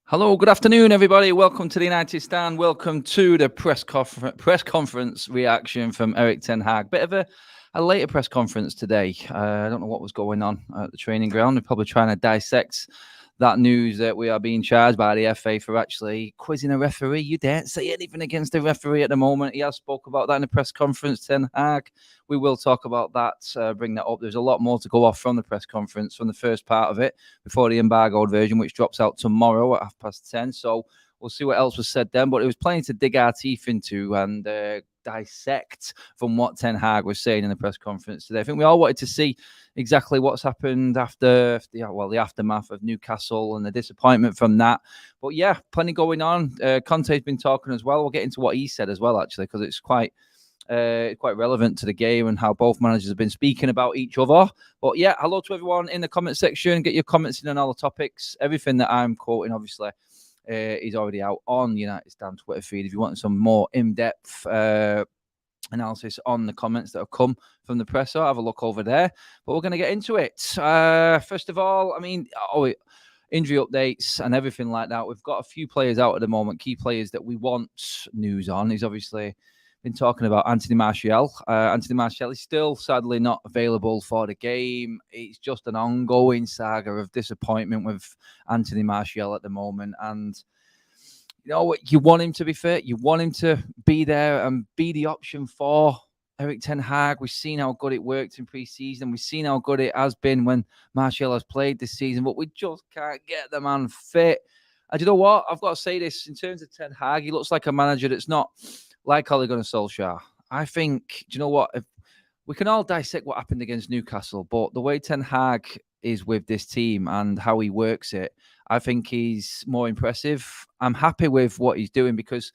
Hello, good afternoon, everybody. Welcome to the United Stand. Welcome to the press conference reaction from Eric Ten Hag. Bit of a later press conference today. I don't know what was going on at the training ground. They're probably trying to dissect that news that we are being charged by the FA for actually quizzing a referee. You daren't say anything against the referee at the moment. He has spoke about that in the press conference, Ten Hag. We will talk about that, bring that up. There's a lot more to go off from the press conference, from the first part of it, before the embargoed version, which drops out tomorrow at 10:30. So we'll see what else was said then. But it was plenty to dig our teeth into and dissect from what Ten Hag was saying in the press conference today. I think we all wanted to see exactly what's happened after the aftermath of Newcastle and the disappointment from that. But yeah, plenty going on. Conte's been talking as well. We'll get into what he said as well, actually, because it's quite relevant to the game and how both managers have been speaking about each other. But yeah, hello to everyone in the comment section. Get your comments in on all the topics. Everything that I'm quoting, obviously, is already out on United Stand Twitter feed. If you want some more in-depth analysis on the comments that have come from the presser, have a look over there. But we're going to get into it. First of all, injury updates and everything like that. We've got a few players out at the moment, key players that we want news on. He's obviously been talking about Anthony Martial. Anthony Martial is still sadly not available for the game. It's just an ongoing saga of disappointment with Anthony Martial at the moment. And you know what? You want him to be fit. You want him to be there and be the option for Eric Ten Hag. We've seen how good it worked in pre-season. We've seen how good it has been when Martial has played this season, but we just can't get the man fit. And you know what? I've got to say this, in terms of Ten Hag, he looks like a manager that's not like Ole Gunnar Solskjaer. I think, do you know what? If we can all dissect what happened against Newcastle, but the way Ten Hag is with this team and how he works it, I think he's more impressive. I'm happy with what he's doing because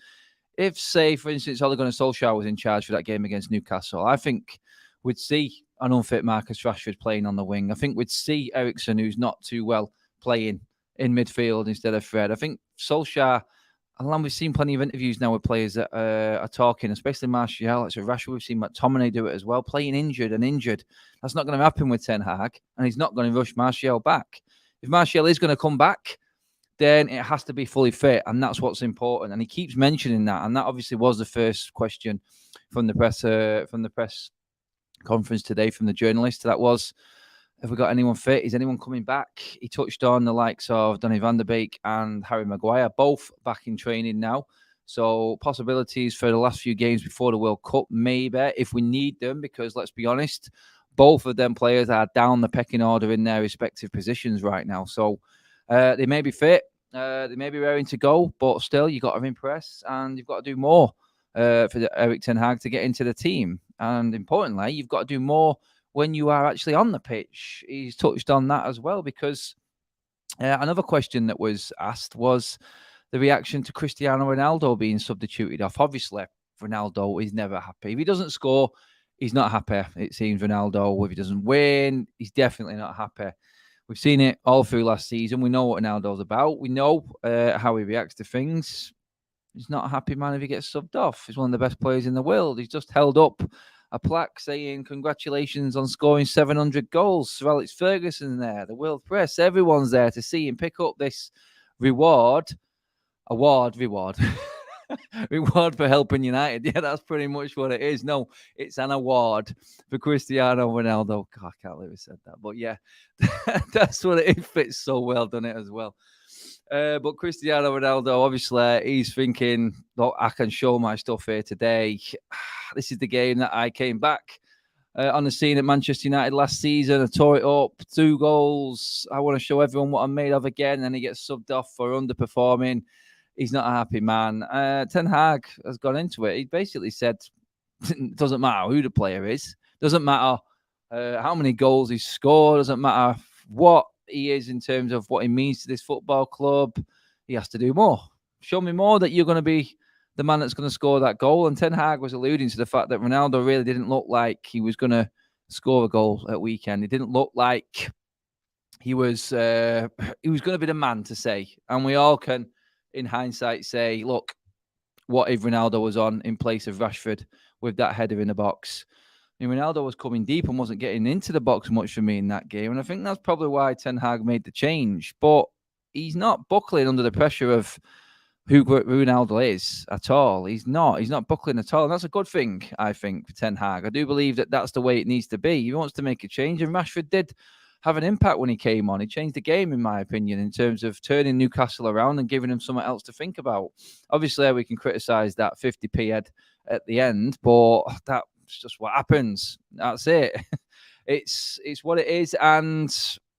if, say, for instance, Ole Gunnar Solskjaer was in charge for that game against Newcastle, I think we'd see an unfit Marcus Rashford playing on the wing. I think we'd see Eriksen, who's not too well, playing in midfield instead of Fred. I think Solskjaer, and we've seen plenty of interviews now with players that are talking, especially Martial. It's Rashford. We've seen McTominay do it as well, playing injured. That's not going to happen with Ten Hag, and he's not going to rush Martial back. If Martial is going to come back, then it has to be fully fit, and that's what's important. And he keeps mentioning that, and that obviously was the first question from the press conference today from the journalist. That was, have we got anyone fit? Is anyone coming back? He touched on the likes of Donny van der Beek and Harry Maguire, both back in training now. So possibilities for the last few games before the World Cup, maybe, if we need them, because let's be honest, both of them players are down the pecking order in their respective positions right now. So they may be fit, they may be raring to go, but still, you've got to impress and you've got to do more for Eric Ten Hag to get into the team. And importantly, you've got to do more when you are actually on the pitch. He's touched on that as well, because another question that was asked was the reaction to Cristiano Ronaldo being substituted off. Obviously, Ronaldo is never happy. If he doesn't score, he's not happy. It seems Ronaldo, if he doesn't win, he's definitely not happy. We've seen it all through last season. We know what Ronaldo's about. We know how he reacts to things. He's not a happy man if he gets subbed off. He's one of the best players in the world. He's just held up a plaque saying congratulations on scoring 700 goals. Sir Alex Ferguson there, the world press, everyone's there to see him pick up this reward reward for helping United. Yeah, that's pretty much what it is. No, it's an award for Cristiano Ronaldo. God, I can't believe I said that, but yeah, that's what it fits so well, doesn't it, as well? But Cristiano Ronaldo, obviously, he's thinking, look, I can show my stuff here today. This is the game that I came back on the scene at Manchester United last season. I tore it up, 2 goals. I want to show everyone what I'm made of again. And he gets subbed off for underperforming. He's not a happy man. Ten Hag has gone into it. He basically said, it doesn't matter who the player is. Doesn't matter how many goals he's scored. Doesn't matter what he is in terms of what he means to this football club. He has to do more. Show me more that you're going to be the man that's going to score that goal. And Ten Hag was alluding to the fact that Ronaldo really didn't look like he was going to score a goal at weekend. It didn't look like he was going to be the man to say. And we all can, in hindsight, say, look, what if Ronaldo was on in place of Rashford with that header in the box? I mean, Ronaldo was coming deep and wasn't getting into the box much for me in that game. And I think that's probably why Ten Hag made the change. But he's not buckling under the pressure of who Ronaldo is at all. He's not buckling at all. And that's a good thing, I think, for Ten Hag. I do believe that that's the way it needs to be. He wants to make a change. And Rashford did have an impact when he came on. He changed the game, in my opinion, in terms of turning Newcastle around and giving them something else to think about. Obviously, we can criticise that 50p head at the end, but that's just what happens. That's it. It's what it is. And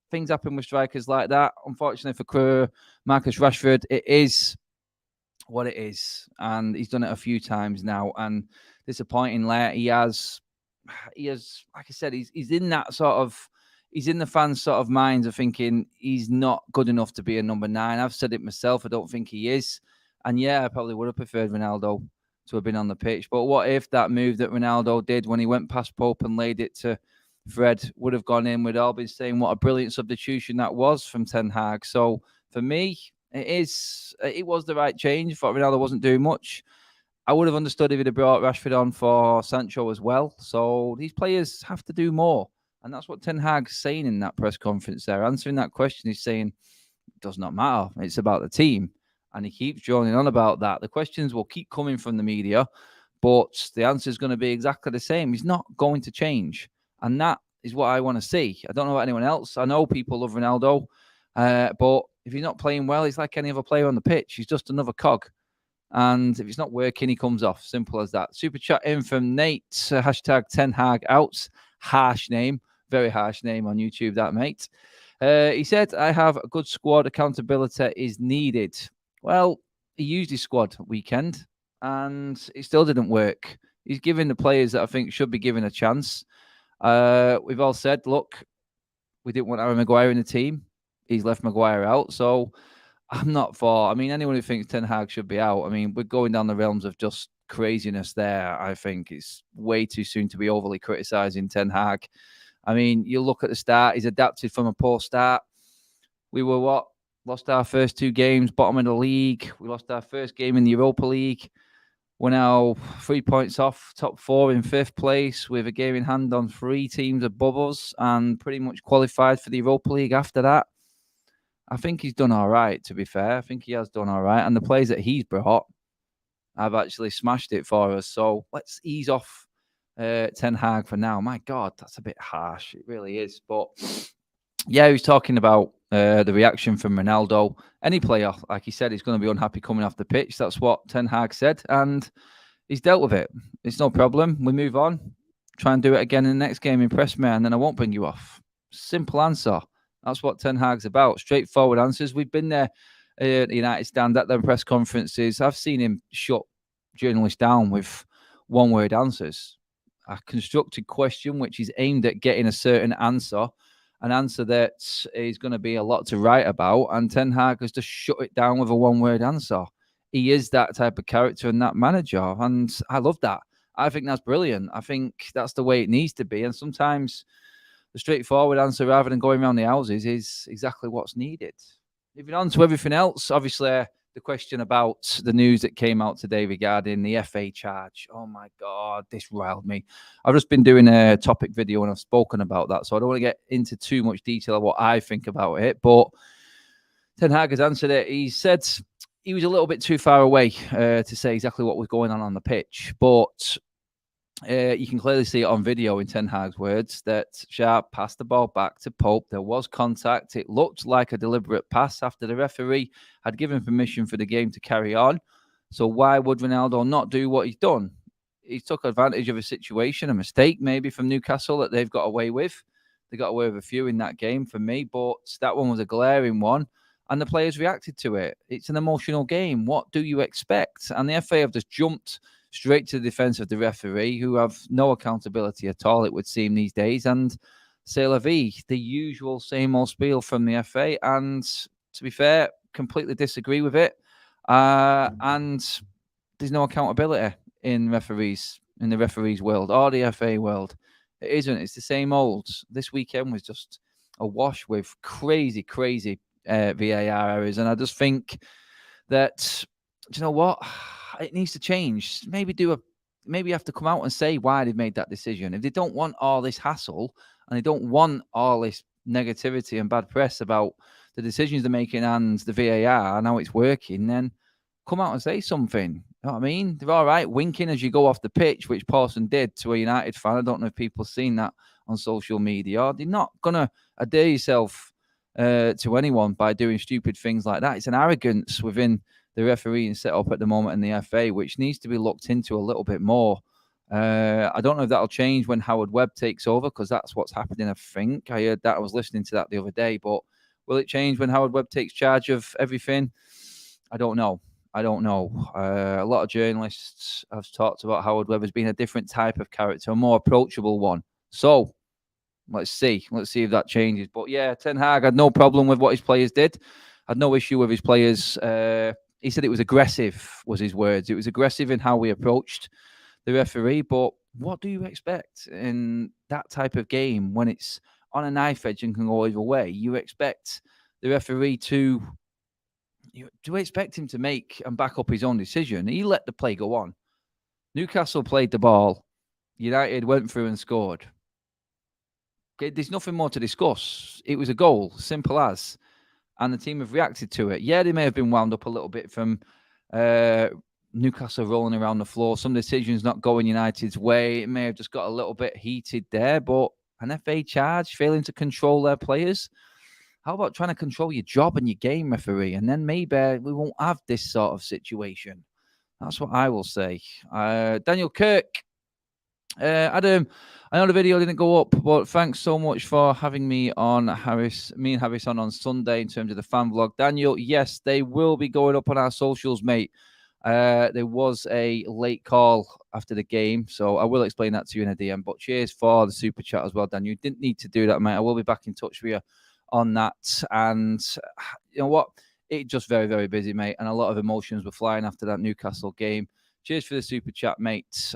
things happen with strikers like that. Unfortunately for Marcus Rashford, it is what it is, and he's done it a few times now, and disappointing. He has, like I said, he's in that sort of, he's in the fans' sort of minds of thinking he's not good enough to be a number 9. I've said it myself. I don't think he is, and yeah, I probably would have preferred Ronaldo to have been on the pitch. But what if that move that Ronaldo did when he went past Pope and laid it to Fred would have gone in? We'd all been saying what a brilliant substitution that was from Ten Hag. So for me, it was the right change. Thought Ronaldo wasn't doing much. I would have understood if he'd have brought Rashford on for Sancho as well. So these players have to do more. And that's what Ten Hag's saying in that press conference there. Answering that question, he's saying, it does not matter. It's about the team. And he keeps droning on about that. The questions will keep coming from the media, but the answer is going to be exactly the same. He's not going to change. And that is what I want to see. I don't know about anyone else. I know people love Ronaldo, but if he's not playing well, he's like any other player on the pitch. He's just another cog. And if it's not working, he comes off. Simple as that. Super chat in from Nate. Hashtag Ten Hag out. Harsh name. Very harsh name on YouTube, that, mate. He said, I have a good squad. Accountability is needed. Well, he used his squad weekend, and it still didn't work. He's giving the players that I think should be given a chance. We've all said, look, we didn't want Harry Maguire in the team. He's left Maguire out. So I'm not for, I mean, anyone who thinks Ten Hag should be out, I mean, we're going down the realms of just craziness there. I think it's way too soon to be overly criticising Ten Hag. I mean, you look at the start, he's adapted from a poor start. We were lost our first 2 games, bottom of the league. We lost our first game in the Europa League. We're now 3 points off top 4 in 5th place with a game in hand on 3 teams above us and pretty much qualified for the Europa League after that. I think he's done all right, to be fair. I think he has done all right. And the players that he's brought have actually smashed it for us. So let's ease off Ten Hag for now. My God, that's a bit harsh. It really is. But yeah, he was talking about the reaction from Ronaldo. Any player, like he said, is going to be unhappy coming off the pitch. That's what Ten Hag said. And he's dealt with it. It's no problem. We move on. Try and do it again in the next game. Impress me, and then I won't bring you off. Simple answer. That's what Ten Hag's about. Straightforward answers. We've been there at the United Stand at their press conferences. I've seen him shut journalists down with one-word answers. A constructed question, which is aimed at getting a certain answer, an answer that is going to be a lot to write about. And Ten Hag has just shut it down with a one-word answer. He is that type of character and that manager. And I love that. I think that's brilliant. I think that's the way it needs to be. And sometimes the straightforward answer, rather than going around the houses, is exactly what's needed. Moving on to everything else, obviously, the question about the news that came out today regarding the FA charge. Oh, my God, this riled me. I've just been doing a topic video and I've spoken about that, so I don't want to get into too much detail of what I think about it, but Ten Hag has answered it. He said he was a little bit too far away to say exactly what was going on the pitch, but you can clearly see it on video in Ten Hag's words that Sharp passed the ball back to Pope. There was contact. It looked like a deliberate pass after the referee had given permission for the game to carry on. So why would Ronaldo not do what he's done? He took advantage of a situation, a mistake maybe from Newcastle that they've got away with. They got away with a few in that game for me, but that one was a glaring one. And the players reacted to it. It's an emotional game. What do you expect? And the FA have just jumped straight to the defence of the referee, who have no accountability at all, it would seem, these days. And c'est la vie, the usual same old spiel from the FA. And to be fair, completely disagree with it. And there's no accountability in the referees world or the FA world. It isn't. It's the same old. This weekend was just awash with crazy VAR errors. And I just think that, do you know what? It needs to change. Maybe you have to come out and say why they've made that decision. If they don't want all this hassle and they don't want all this negativity and bad press about the decisions they're making and the VAR and how it's working, then come out and say something. You know what I mean? They're all right winking as you go off the pitch, which Pawson did to a United fan. I don't know if people have seen that on social media. They're not going to adhere yourself to anyone by doing stupid things like that. It's an arrogance within the refereeing setup at the moment in the FA, which needs to be looked into a little bit more. I don't know if that'll change when Howard Webb takes over, because that's what's happening, I think. I heard that. I was listening to that the other day. But will it change when Howard Webb takes charge of everything? I don't know. A lot of journalists have talked about Howard Webb as being a different type of character, a more approachable one. So let's see. Let's see if that changes. But yeah, Ten Hag had no problem with what his players did. Had no issue with his players. He said it was aggressive, was his words. It was aggressive in how we approached the referee. But what do you expect in that type of game when it's on a knife edge and can go either way? You expect the referee to... You do expect him to make and back up his own decision. He let the play go on. Newcastle played the ball. United went through and scored. Okay, there's nothing more to discuss. It was a goal, simple as. And the team have reacted to it. Yeah, they may have been wound up a little bit from Newcastle rolling around the floor. Some decisions not going United's way. It may have just got a little bit heated there. But an FA charge, failing to control their players. How about trying to control your job and your game, referee? And then maybe we won't have this sort of situation. That's what I will say. Daniel Kirk. Adam, I know the video didn't go up, but thanks so much for having me on me and Harris on Sunday in terms of the fan vlog. Daniel, yes, they will be going up on our socials, mate. There was a late call after the game, so I will explain that to you in a DM. But cheers for the super chat as well, Daniel. You didn't need to do that, mate. I will be back in touch with you on that. And you know what? It's just very, very busy, mate. And a lot of emotions were flying after that Newcastle game. Cheers for the super chat, mate.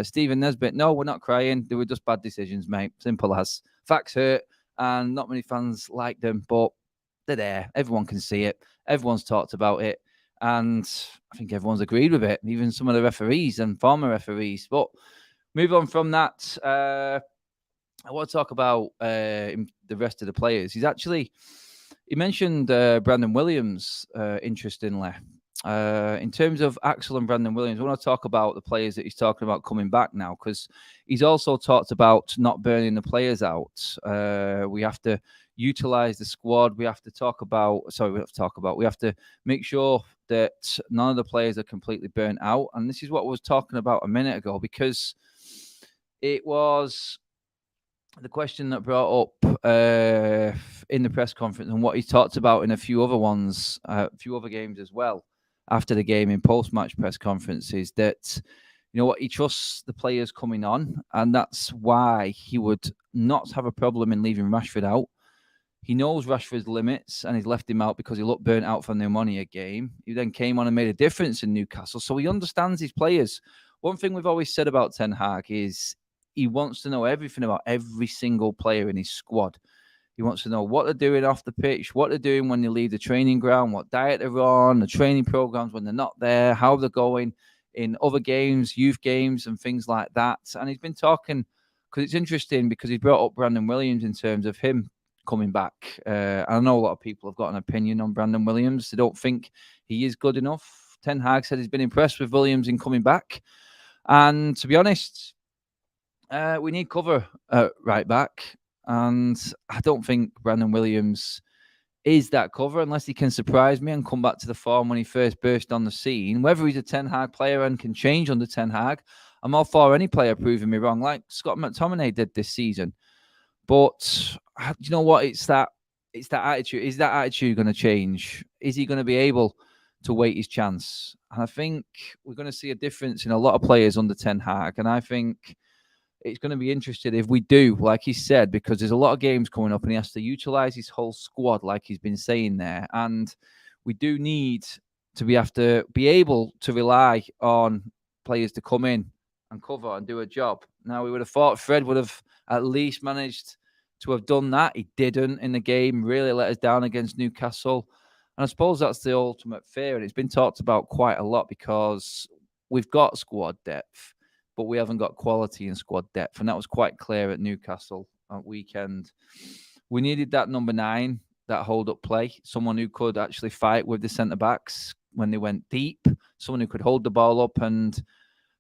Stephen Nesbitt, no, we're not crying. They were just bad decisions, mate. Simple as. Facts hurt, and not many fans like them, but they're there. Everyone can see it. Everyone's talked about it. And I think everyone's agreed with it, even some of the referees and former referees. But move on from that. I want to talk about the rest of the players. He mentioned Brandon Williams, interestingly. In terms of Axel and Brandon Williams, I want to talk about the players that he's talking about coming back now, because he's also talked about not burning the players out. We have to utilize the squad. We have to make sure that none of the players are completely burnt out. And this is what I was talking about a minute ago, because it was the question that brought up in the press conference, and what he talked about in a few other games as well after the game in post-match press conferences, that, you know what, he trusts the players coming on, and that's why he would not have a problem in leaving Rashford out. He knows Rashford's limits, and he's left him out because he looked burnt out from the Omonia game. He then came on and made a difference in Newcastle, so he understands his players. One thing we've always said about Ten Hag is he wants to know everything about every single player in his squad. He wants to know what they're doing off the pitch, what they're doing when they leave the training ground, what diet they're on, the training programs when they're not there, how they're going in other games, youth games, and things like that. And he's been talking, because it's interesting, because he brought up Brandon Williams in terms of him coming back. I know a lot of people have got an opinion on Brandon Williams. They don't think he is good enough. Ten Hag said he's been impressed with Williams in coming back. And to be honest, we need cover right back. And I don't think Brandon Williams is that cover, unless he can surprise me and come back to the form when he first burst on the scene. Whether he's a Ten Hag player and can change under Ten Hag, I'm all for any player proving me wrong, like Scott McTominay did this season. But you know what? It's that attitude. Is that attitude going to change? Is he going to be able to wait his chance? And I think we're going to see a difference in a lot of players under Ten Hag. And I think it's going to be interesting if we do, like he said, because there's a lot of games coming up and he has to utilize his whole squad, like he's been saying there. And we do need to be able to rely on players to come in and cover and do a job. Now, we would have thought Fred would have at least managed to have done that. He didn't in the game, really let us down against Newcastle. And I suppose that's the ultimate fear. And it's been talked about quite a lot, because we've got squad depth, but we haven't got quality in squad depth. And that was quite clear at Newcastle at weekend. We needed that number 9. that hold-up play, someone who could actually fight with the centre-backs when they went deep, someone who could hold the ball up and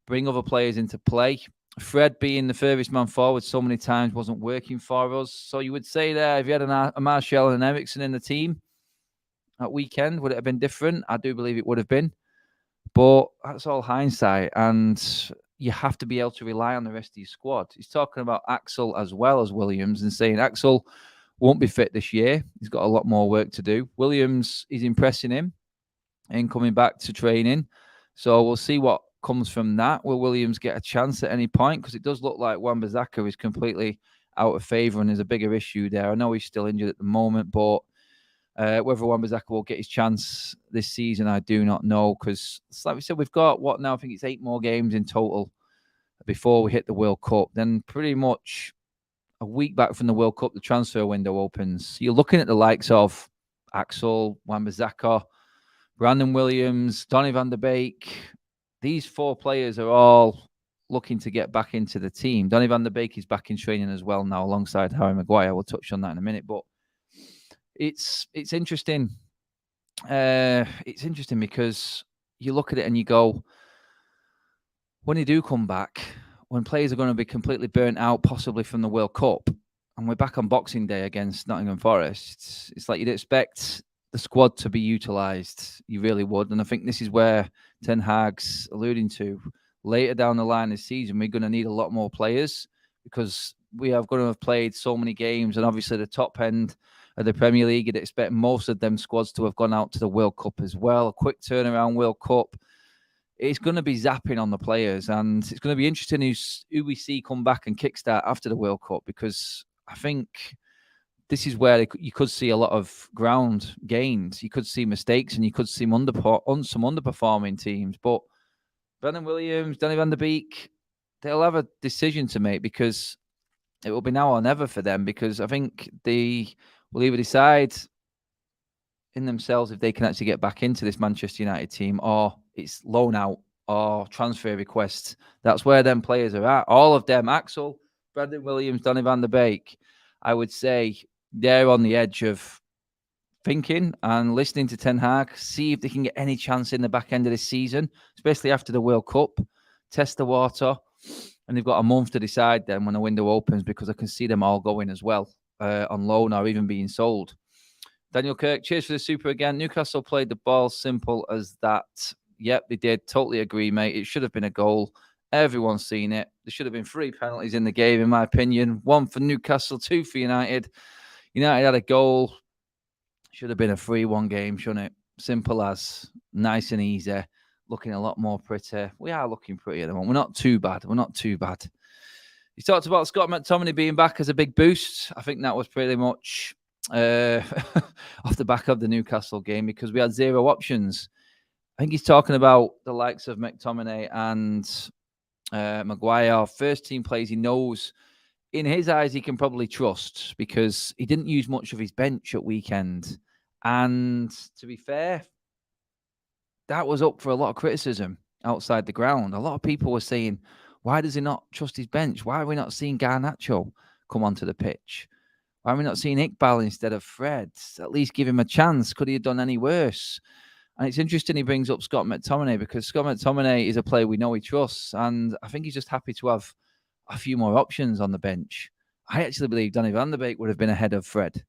bring other players into play. Fred being the furthest man forward so many times wasn't working for us. So you would say there, if you had a Martial and an Eriksen in the team at weekend, would it have been different? I do believe it would have been. But that's all hindsight. And you have to be able to rely on the rest of your squad. He's talking about Axel as well as Williams and saying Axel won't be fit this year. He's got a lot more work to do. Williams is impressing him in coming back to training. So we'll see what comes from that. Will Williams get a chance at any point? Because it does look like Wan-Bissaka is completely out of favour and there's a bigger issue there. I know he's still injured at the moment, but whether Wan-Bissaka will get his chance this season, I do not know. Because, like we said, we've got, what now? I think it's 8 more games in total before we hit the World Cup. Then pretty much a week back from the World Cup, the transfer window opens. You're looking at the likes of Axel, Wan-Bissaka, Brandon Williams, Donny van der Beek. These 4 players are all looking to get back into the team. Donny van der Beek is back in training as well now alongside Harry Maguire. We'll touch on that in a minute. But it's interesting. It's interesting because you look at it and you go, when they do come back, when players are going to be completely burnt out, possibly from the World Cup, and we're back on Boxing Day against Nottingham Forest, it's like you'd expect the squad to be utilised. You really would. And I think this is where Ten Hag's alluding to. Later down the line this season, we're going to need a lot more players because we are going to have played so many games. And obviously the top end of the Premier League, you'd expect most of them squads to have gone out to the World Cup as well. A quick turnaround World Cup. It's going to be zapping on the players. And it's going to be interesting who we see come back and kickstart after the World Cup, because I think this is where you could see a lot of ground gains. You could see mistakes and you could see some underperforming teams. But Brandon Williams, Donny van der Beek, they'll have a decision to make, because it will be now or never for them, because I think they will either decide in themselves if they can actually get back into this Manchester United team, or it's loan out or transfer requests. That's where them players are at. All of them, Axel, Brandon Williams, Donny van der Beek, I would say they're on the edge of thinking and listening to Ten Hag, see if they can get any chance in the back end of this season, especially after the World Cup, test the water. And they've got a month to decide then when the window opens, because I can see them all going as well on loan or even being sold. Daniel Kirk, cheers for the super again. Newcastle played the ball simple as that. Yep, they did. Totally agree, mate. It should have been a goal. Everyone's seen it. There should have been 3 penalties in the game, in my opinion. 1 for Newcastle, 2 for United. United had a goal. Should have been a 3-1 game, shouldn't it? Simple as. Nice and easy. Looking a lot more pretty. We are looking pretty at the moment. We're not too bad. He talked about Scott McTominay being back as a big boost. I think that was pretty much off the back of the Newcastle game, because we had 0 options. I think he's talking about the likes of McTominay and Maguire, first team players he knows in his eyes he can probably trust, because he didn't use much of his bench at weekend. And to be fair, that was up for a lot of criticism outside the ground. A lot of people were saying, why does he not trust his bench? Why are we not seeing Garnacho come onto the pitch? Why are we not seeing Iqbal instead of Fred? At least give him a chance. Could he have done any worse? And it's interesting he brings up Scott McTominay, because Scott McTominay is a player we know he trusts. And I think he's just happy to have a few more options on the bench. I actually believe Donny van der Beek would have been ahead of Fred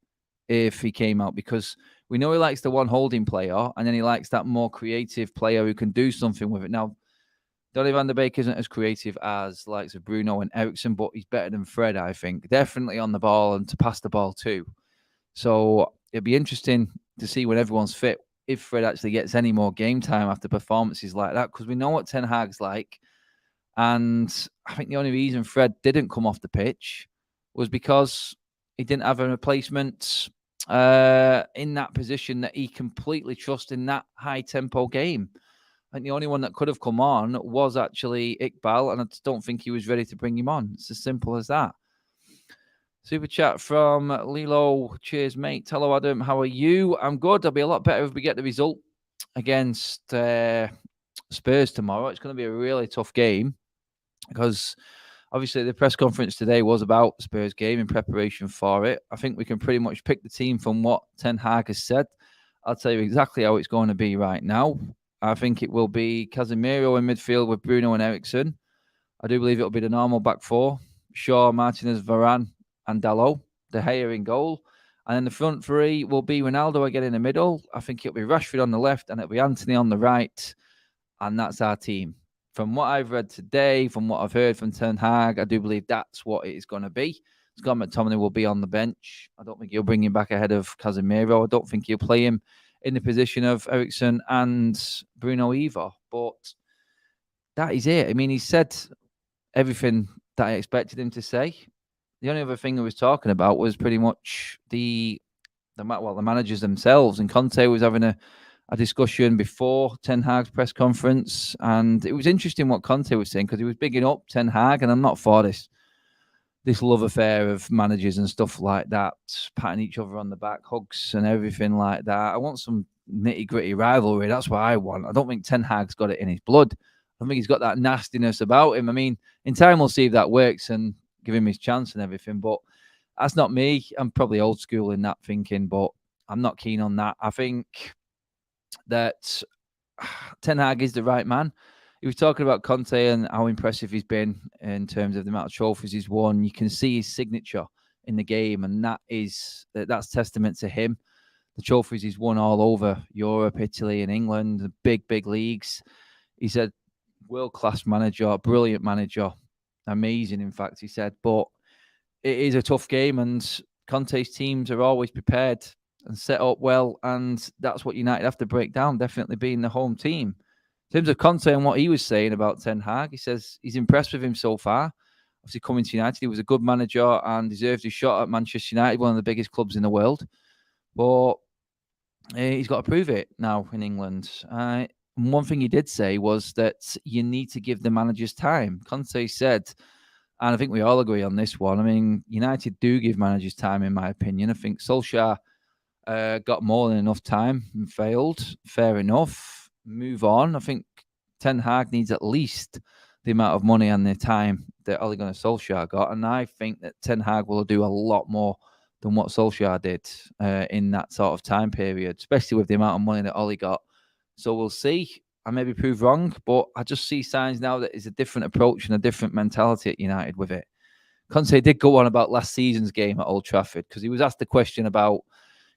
if he came out, because we know he likes the one holding player, and then he likes that more creative player who can do something with it. Now, Donny van der Beek isn't as creative as likes of Bruno and Eriksen, but he's better than Fred, I think. Definitely on the ball and to pass the ball too. So it'd be interesting to see when everyone's fit, if Fred actually gets any more game time after performances like that, because we know what Ten Hag's like. And I think the only reason Fred didn't come off the pitch was because he didn't have a replacement in that position that he completely trusts in that high-tempo game. I think the only one that could have come on was actually Iqbal, and I just don't think he was ready to bring him on. It's as simple as that. Super chat from Lilo. Cheers, mate. Hello, Adam. How are you? I'm good. I'll be a lot better if we get the result against Spurs tomorrow. It's going to be a really tough game, because Obviously, the press conference today was about the Spurs game in preparation for it. I think we can pretty much pick the team from what Ten Hag has said. I'll tell you exactly how it's going to be right now. I think it will be Casemiro in midfield with Bruno and Eriksen. I do believe it'll be the normal back four. Shaw, Martinez, Varane, and Dalot. De Gea in goal. And then the front three will be Ronaldo again in the middle. I think it'll be Rashford on the left and it'll be Anthony on the right. And that's our team. From what I've read today, from what I've heard from Ten Hag, I do believe that's what it is going to be. Scott McTominay will be on the bench. I don't think he'll bring him back ahead of Casemiro. I don't think he'll play him in the position of Eriksen and Bruno either. But that is it. I mean, he said everything that I expected him to say. The only other thing he was talking about was pretty much the managers themselves. And Conte was having a discussion before Ten Hag's press conference. And it was interesting what Conte was saying because he was bigging up Ten Hag. And I'm not for this love affair of managers and stuff like that, patting each other on the back, hugs and everything like that. I want some nitty-gritty rivalry. That's what I want. I don't think Ten Hag's got it in his blood. I think he's got that nastiness about him. I mean, in time we'll see if that works and give him his chance and everything. But that's not me. I'm probably old school in that thinking, but I'm not keen on that. I think that Ten Hag is the right man. He was talking about Conte and how impressive he's been in terms of the amount of trophies he's won. You can see his signature in the game, and that's testament to him. The trophies he's won all over Europe, Italy, and England, the big leagues. He said, world-class manager, brilliant manager, amazing, in fact, he said. But it is a tough game, and Conte's teams are always prepared and set up well, and that's what United have to break down, definitely being the home team. In terms of Conte and what he was saying about Ten Hag, he says he's impressed with him so far. Obviously, coming to United, he was a good manager and deserved his shot at Manchester United, one of the biggest clubs in the world. But he's got to prove it now in England. One thing he did say was that you need to give the managers time. Conte said, and I think we all agree on this one, I mean, United do give managers time, in my opinion. I think Solskjaer got more than enough time and failed. Fair enough. Move on. I think Ten Hag needs at least the amount of money and the time that Ole Gunnar Solskjaer got. And I think that Ten Hag will do a lot more than what Solskjaer did in that sort of time period, especially with the amount of money that Ole got. So we'll see. I may be proved wrong, but I just see signs now that it's a different approach and a different mentality at United with it. Conte did go on about last season's game at Old Trafford because he was asked the question about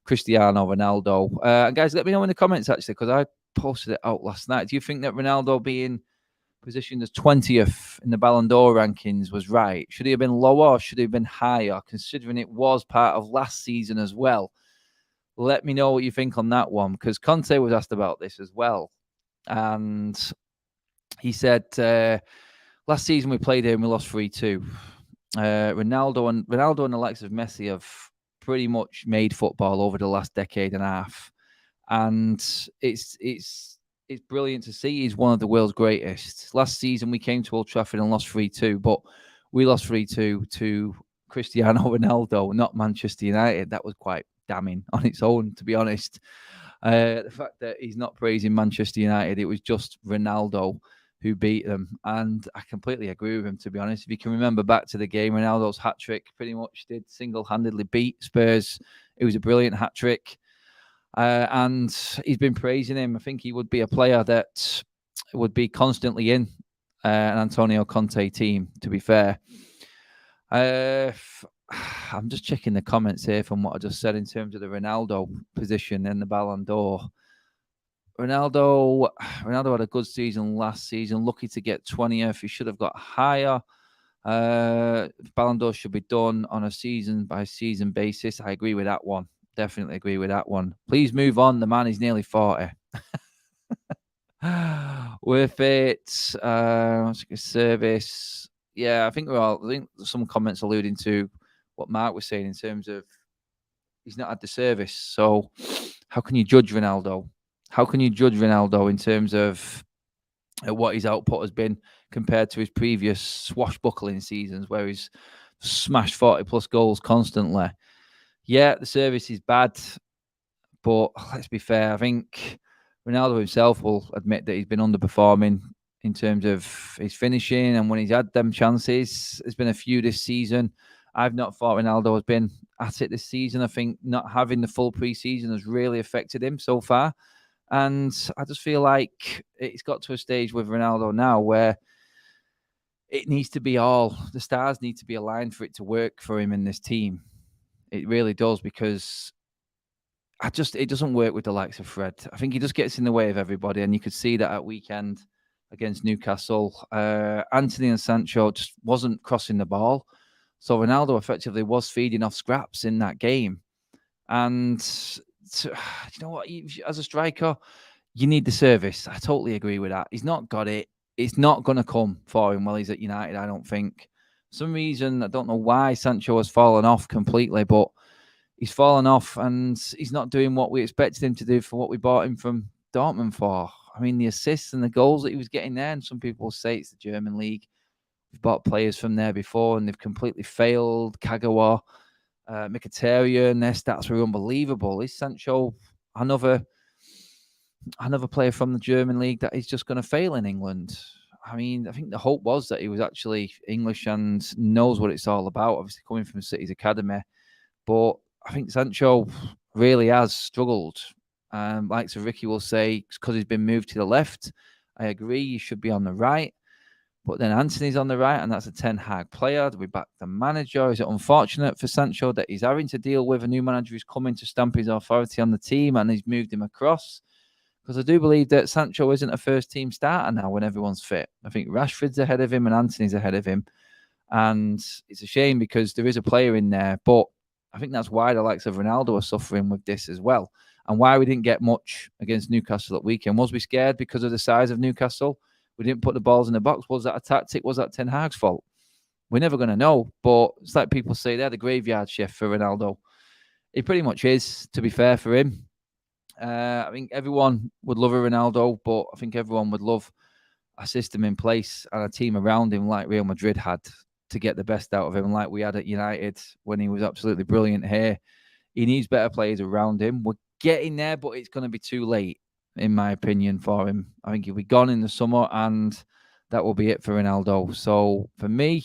Cristiano Ronaldo. And guys, let me know in the comments, actually, because I posted it out last night. Do you think that Ronaldo being positioned as 20th in the Ballon d'Or rankings was right? Should he have been lower or should he have been higher, considering it was part of last season as well? Let me know what you think on that one, because Conte was asked about this as well. And he said, last season we played here and we lost 3-2. Ronaldo and the likes of Messi have pretty much made football over the last decade and a half. And it's brilliant to see. He's one of the world's greatest. Last season, we came to Old Trafford and lost 3-2, but we lost 3-2 to Cristiano Ronaldo, not Manchester United. That was quite damning on its own, to be honest. The fact that he's not praising Manchester United, it was just Ronaldo who beat them. And I completely agree with him, to be honest. If you can remember back to the game, Ronaldo's hat-trick pretty much did single-handedly beat Spurs. It was a brilliant hat-trick. And he's been praising him. I think he would be a player that would be constantly in an Antonio Conte team, to be fair. I'm just checking the comments here from what I just said in terms of the Ronaldo position in the Ballon d'Or. Ronaldo had a good season last season, lucky to get 20th. He should have got higher. Ballon d'Or should be done on a season-by-season basis. I agree with that one. Definitely agree with that one. Please move on. The man is nearly 40. With it, service. Yeah, I think some comments alluding to what Mark was saying in terms of he's not had the service. So how can you judge Ronaldo? How can you judge Ronaldo in terms of what his output has been compared to his previous swashbuckling seasons where he's smashed 40-plus goals constantly? Yeah, the service is bad, but let's be fair. I think Ronaldo himself will admit that he's been underperforming in terms of his finishing, and when he's had them chances, there's been a few this season. I've not thought Ronaldo has been at it this season. I think not having the full pre-season has really affected him so far. And I just feel like it's got to a stage with Ronaldo now where it needs to be the stars need to be aligned for it to work for him in this team. It really does, because it doesn't work with the likes of Fred. I think he just gets in the way of everybody, and you could see that at weekend against Newcastle. Anthony and Sancho just wasn't crossing the ball. So Ronaldo effectively was feeding off scraps in that game. And you know what? As a striker, you need the service. I totally agree with that. He's not got it. It's not going to come for him while he's at United, I don't think. For some reason, I don't know why Sancho has fallen off completely, but he's fallen off and he's not doing what we expected him to do for what we bought him from Dortmund for. I mean, the assists and the goals that he was getting there, and some people say it's the German league. We've bought players from there before and they've completely failed. Kagawa, Mkhitaryan, their stats were unbelievable. Is Sancho another player from the German league that is just going to fail in England? I mean, I think the hope was that he was actually English and knows what it's all about, obviously coming from City's academy. But I think Sancho really has struggled. Like Sir Ricky will say, because he's been moved to the left. I agree, he should be on the right. But then Anthony's on the right, and that's a Ten Hag player. Do we back the manager? Is it unfortunate for Sancho that he's having to deal with a new manager who's coming to stamp his authority on the team and he's moved him across? Because I do believe that Sancho isn't a first-team starter now when everyone's fit. I think Rashford's ahead of him and Anthony's ahead of him. And it's a shame because there is a player in there, but I think that's why the likes of Ronaldo are suffering with this as well. And why we didn't get much against Newcastle at weekend. Was we scared because of the size of Newcastle? We didn't put the balls in the box. Was that a tactic? Was that Ten Hag's fault? We're never going to know. But it's like people say, they're the graveyard shift for Ronaldo. It pretty much is, to be fair for him. I think everyone would love a Ronaldo, but I think everyone would love a system in place and a team around him like Real Madrid had to get the best out of him, like we had at United when he was absolutely brilliant here. He needs better players around him. We're getting there, but it's going to be too late, in my opinion, for him. I think he'll be gone in the summer, and that will be it for Ronaldo. So for me,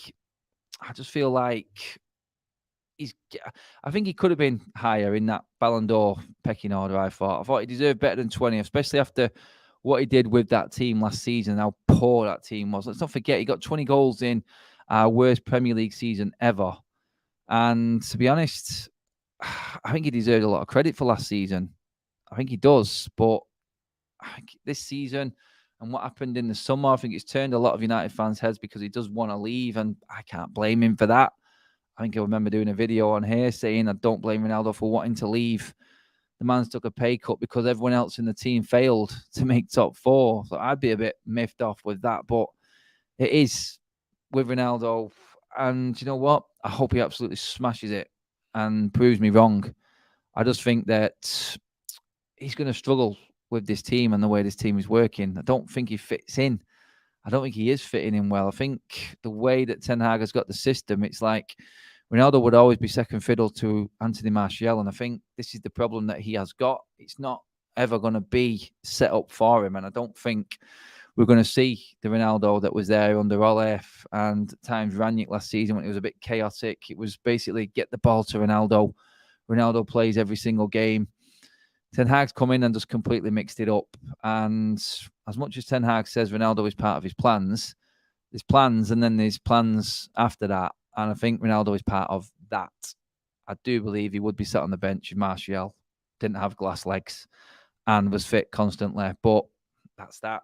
I just feel like I think he could have been higher in that Ballon d'Or pecking order, I thought he deserved better than 20, especially after what he did with that team last season, how poor that team was. Let's not forget, he got 20 goals in our worst Premier League season ever. And to be honest, I think he deserved a lot of credit for last season. I think he does, but I think this season and what happened in the summer, I think it's turned a lot of United fans' heads because he does want to leave, and I can't blame him for that. I think I remember doing a video on here saying I don't blame Ronaldo for wanting to leave. The man's took a pay cut because everyone else in the team failed to make top four. So I'd be a bit miffed off with that. But it is with Ronaldo. And you know what? I hope he absolutely smashes it and proves me wrong. I just think that he's going to struggle with this team and the way this team is working. I don't think he fits in. I don't think he is fitting in well. I think the way that Ten Hag has got the system, it's like Ronaldo would always be second fiddle to Anthony Martial. And I think this is the problem that he has got. It's not ever going to be set up for him. And I don't think we're going to see the Ronaldo that was there under Ole and at times Ranić last season when it was a bit chaotic. It was basically get the ball to Ronaldo. Ronaldo plays every single game. Ten Hag's come in and just completely mixed it up. And as much as Ten Hag says Ronaldo is part of his plans, there's plans and then there's plans after that. And I think Ronaldo is part of that. I do believe he would be sat on the bench if Martial didn't have glass legs and was fit constantly. But that's that.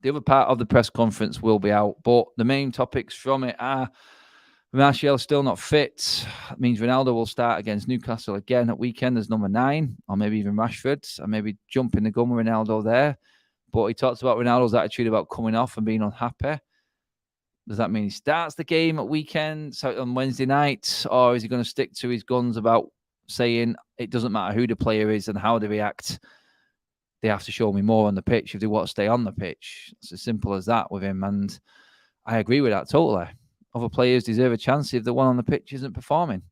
The other part of the press conference will be out. But the main topics from it are Martial still not fit. That means Ronaldo will start against Newcastle again at weekend as number 9, or maybe even Rashford, and maybe jumping the gun with Ronaldo there. But he talks about Ronaldo's attitude about coming off and being unhappy. Does that mean he starts the game at weekend, so on Wednesday night, or is he going to stick to his guns about saying it doesn't matter who the player is and how they react? They have to show me more on the pitch if they want to stay on the pitch. It's as simple as that with him, and I agree with that totally. Other players deserve a chance if the one on the pitch isn't performing.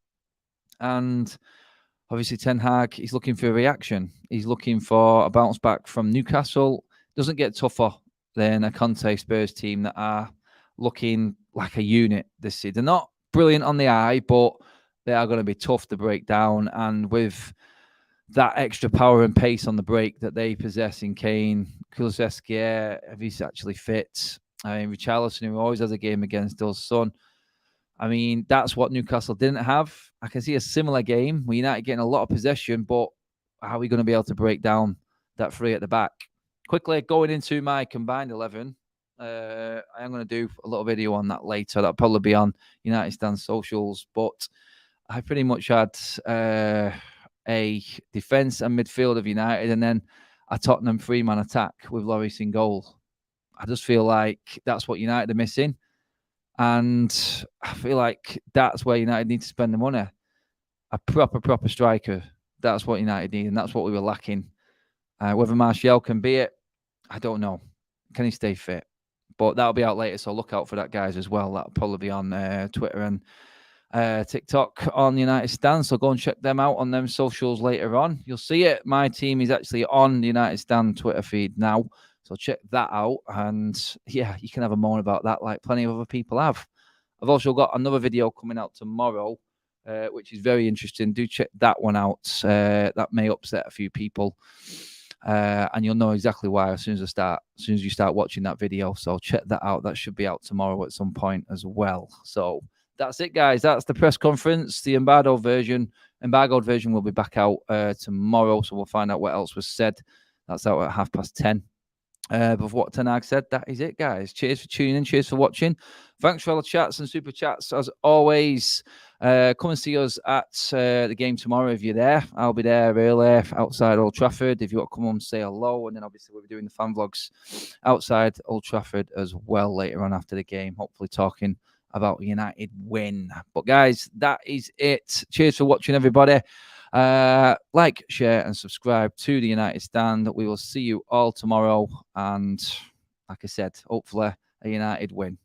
And obviously Ten Hag, he's looking for a reaction. He's looking for a bounce back from Newcastle. Doesn't get tougher than a Conte Spurs team that are looking like a unit this season. They're not brilliant on the eye, but they are going to be tough to break down. And with that extra power and pace on the break that they possess in Kane, Kulusevski, if he's actually fit, Richarlison, who always has a game against us, Son. I mean, that's what Newcastle didn't have. I can see a similar game where United getting a lot of possession, but how are we going to be able to break down that three at the back? Quickly, going into my combined 11, I am going to do a little video on that later. That'll probably be on United Stand socials, but I pretty much had a defence and midfield of United and then a Tottenham three-man attack with Lloris in goal. I just feel like that's what United are missing. And I feel like that's where United need to spend the money. A proper striker. That's what United need, and that's what we were lacking. Whether Martial can be it, I don't know. Can he stay fit? But that'll be out later, so look out for that, guys, as well. That'll probably be on Twitter and TikTok on United Stand. So go and check them out on them socials later on. You'll see it. My team is actually on the United Stand Twitter feed now. So check that out. And yeah, you can have a moan about that like plenty of other people have. I've also got another video coming out tomorrow, which is very interesting. Do check that one out. That may upset a few people. And you'll know exactly why as soon as you start watching that video. So check that out. That should be out tomorrow at some point as well. So that's it, guys. That's the press conference. The embargoed version will be back out tomorrow. So we'll find out what else was said. That's out at 10:30. But what Ten Hag said, that is it, guys. Cheers for tuning in. Cheers for watching. Thanks for all the chats and super chats. As always, come and see us at the game tomorrow if you're there. I'll be there early outside Old Trafford. If you want to come and say hello. And then obviously we'll be doing the fan vlogs outside Old Trafford as well later on after the game. Hopefully talking about United win. But guys, that is it. Cheers for watching, everybody. Like, share, and subscribe to the United Stand. We will see you all tomorrow. And like I said, hopefully a United win.